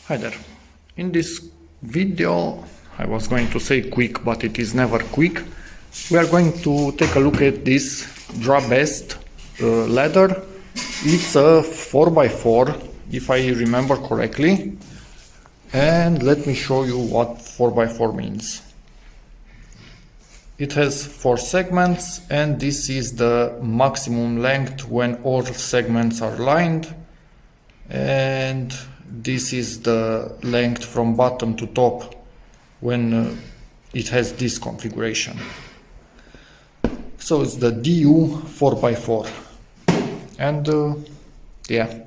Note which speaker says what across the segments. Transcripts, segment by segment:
Speaker 1: Hi there. In this video, I was going to say quick, but it is never quick. We are going to take a look at this DRABEST ladder. It's a 4x4, if I remember correctly. And let me show you what 4x4 means. It has 4 segments, and this is the maximum length when all segments are lined. And this is the length from bottom to top when it has this configuration. So it's the DU4x4. And yeah,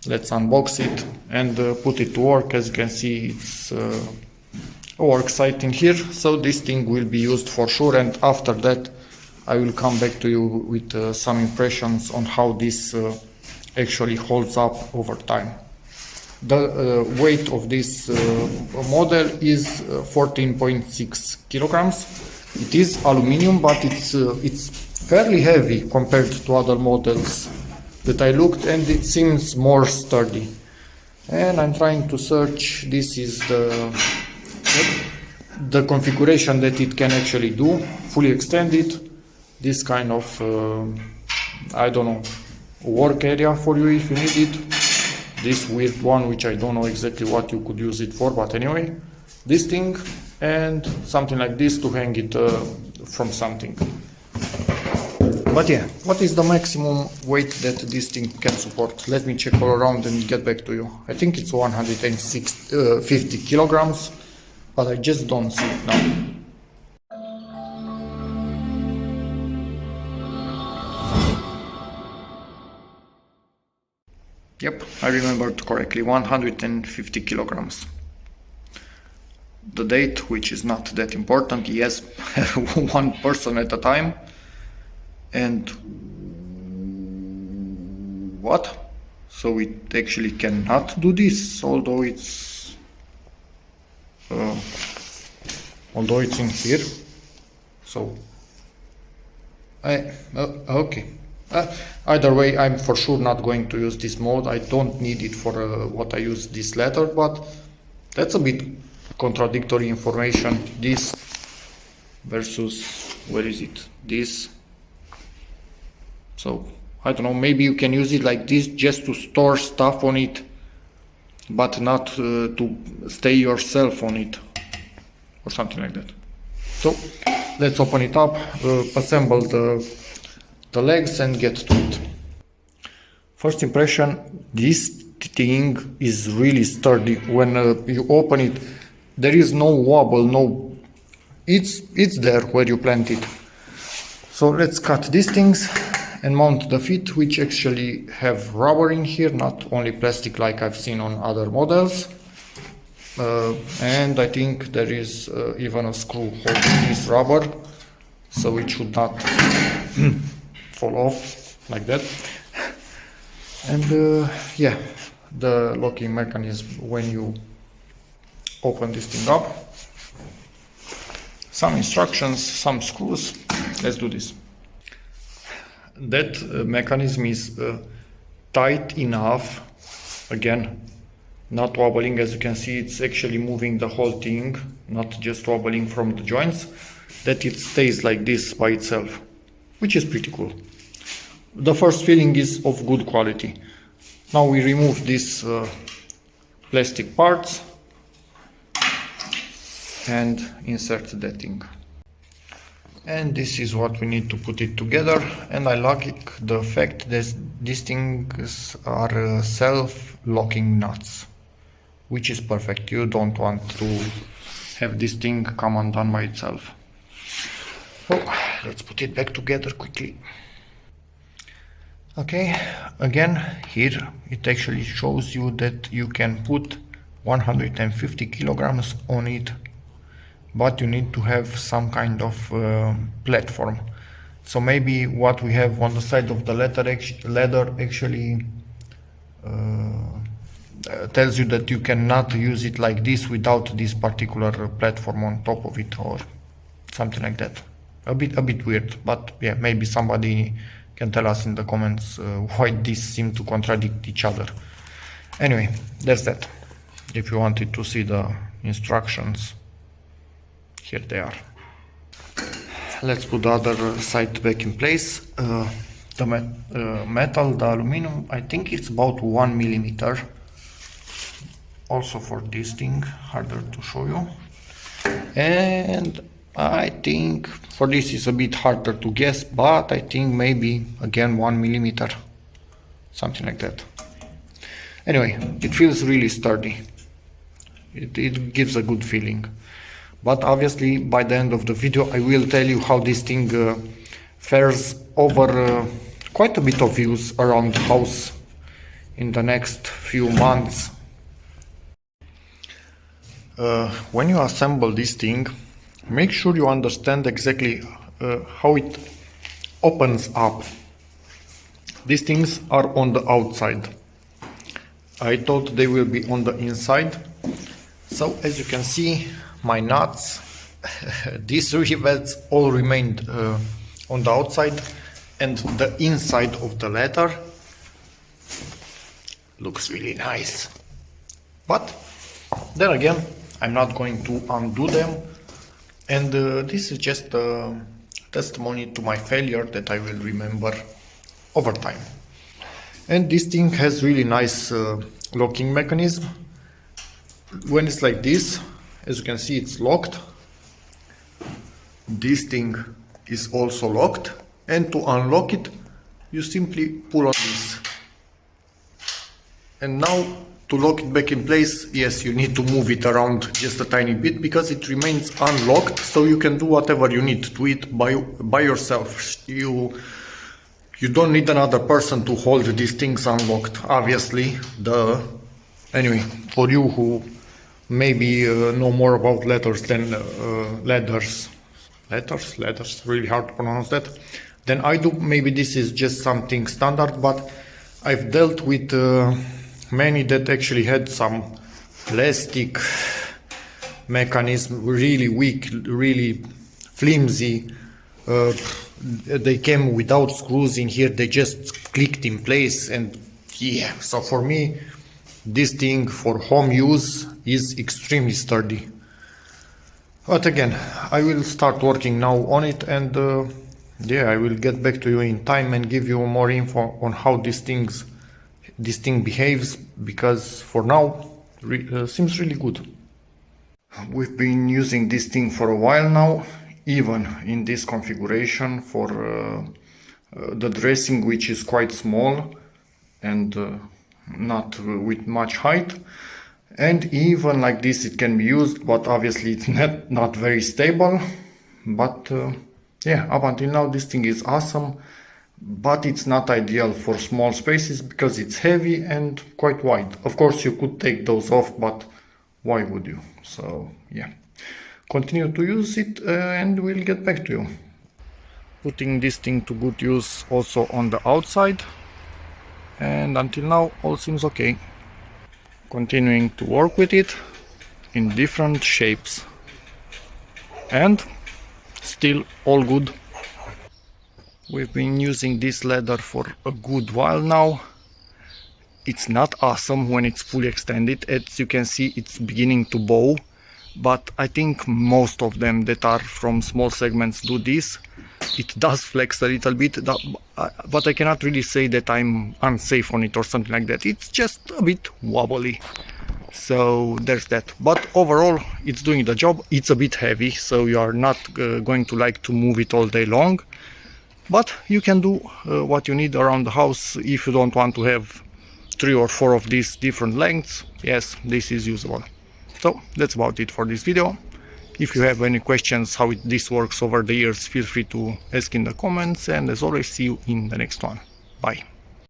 Speaker 1: let's unbox it and put it to work. As you can see, it's a work site in here. So this thing will be used for sure, and after that I will come back to you with some impressions on how this actually holds up over time. The weight of this model is 14.6 kilograms. It is aluminum, but it's fairly heavy compared to other models that I looked, and it seems more sturdy. And I'm trying to search. This is the configuration that it can actually do, fully extended. This kind of I don't know, work area for you if you need it. This weird one, which I don't know exactly what you could use it for, but anyway, this thing, and something like this to hang it from something. But yeah, what is the maximum weight that this thing can support? Let me check all around and get back to you. I think it's 150 kilograms, but I just don't see it now. Yep, I remembered correctly, 150 kilograms. The date, which is not that important, yes, one person at a time. And what? So it actually cannot do this, although it's in here. So okay. Either way, I'm for sure not going to use this mode. I don't need it for what I use this ladder, but that's a bit contradictory information. This versus, where is it? This. So, I don't know, maybe you can use it like this just to store stuff on it, but not to stay yourself on it, or something like that. So, let's open it up, assemble the legs and get to it. First impression, this thing is really sturdy. When you open it, there is no wobble, it's there where you plant it. So let's cut these things and mount the feet, which actually have rubber in here, not only plastic like I've seen on other models. And I think there is even a screw holding this rubber, so it should not fall off like that. And yeah, the locking mechanism when you open this thing up. Some instructions, some screws. Let's do this. That mechanism is tight enough, again, not wobbling. As you can see, it's actually moving the whole thing, not just wobbling from the joints, that it stays like this by itself, which is pretty cool. The first feeling is of good quality. Now we remove these plastic parts and insert that thing. And this is what we need to put it together. And I like the fact that these things are self-locking nuts, which is perfect. You don't want to have this thing come undone by itself. So let's put it back together quickly. Okay, again, here it actually shows you that you can put 150 kilograms on it, but you need to have some kind of platform. So maybe what we have on the side of the ladder actually tells you that you cannot use it like this without this particular platform on top of it, or something like that. A bit weird, but yeah, maybe somebody can tell us in the comments why these seem to contradict each other. Anyway, there's that. If you wanted to see the instructions, here they are. Let's put the other side back in place. The metal, the aluminum, I think it's about 1 millimeter. Also for this thing, harder to show you. And I think for this is a bit harder to guess, but I think maybe again 1 millimeter, something like that. Anyway, it feels really sturdy. It gives a good feeling. But obviously by the end of the video I will tell you how this thing fares over quite a bit of use around the house in the next few months. When you assemble this thing, make sure you understand exactly how it opens up. These things are on the outside. I thought they will be on the inside. So as you can see, my nuts, these rivets all remained on the outside, and the inside of the ladder looks really nice. But then again, I'm not going to undo them, and this is just a testimony to my failure that I will remember over time. And this thing has really nice locking mechanism. When it's like this, as you can see, it's locked. This thing is also locked, and to unlock it you simply pull on this. And now to lock it back in place, yes, you need to move it around just a tiny bit because it remains unlocked, so you can do whatever you need to it by yourself. You don't need another person to hold these things unlocked, obviously. Anyway, for you who maybe know more about letters than ladders, really hard to pronounce that, then I do. Maybe this is just something standard, but I've dealt with many that actually had some plastic mechanism, really weak, really flimsy. They came without screws in here, they just clicked in place, and yeah, so for me this thing for home use is extremely sturdy. But again, I will start working now on it, and yeah, I will get back to you in time and give you more info on how this thing behaves, because for now seems really good. We've been using this thing for a while now, even in this configuration for the dressing, which is quite small and not with much height. And even like this it can be used, but obviously it's not very stable. But yeah, up until now this thing is awesome, but it's not ideal for small spaces because it's heavy and quite wide. Of course you could take those off, but why would you? So yeah, continue to use it and we'll get back to you. Putting this thing to good use also on the outside, and until now all seems okay. Continuing to work with it in different shapes, and still all good. We've been using this ladder for a good while now. It's not awesome when it's fully extended. As you can see, it's beginning to bow, but I think most of them that are from small segments do this. It does flex a little bit, but I cannot really say that I'm unsafe on it or something like that. It's just a bit wobbly, so there's that. But overall it's doing the job. It's a bit heavy, so you are not going to like to move it all day long, but you can do what you need around the house. If you don't want to have 3 or 4 of these different lengths, yes, this is usable. So that's about it for this video. If you have any questions how this works over the years, feel free to ask in the comments, and as always, see you in the next one. Bye.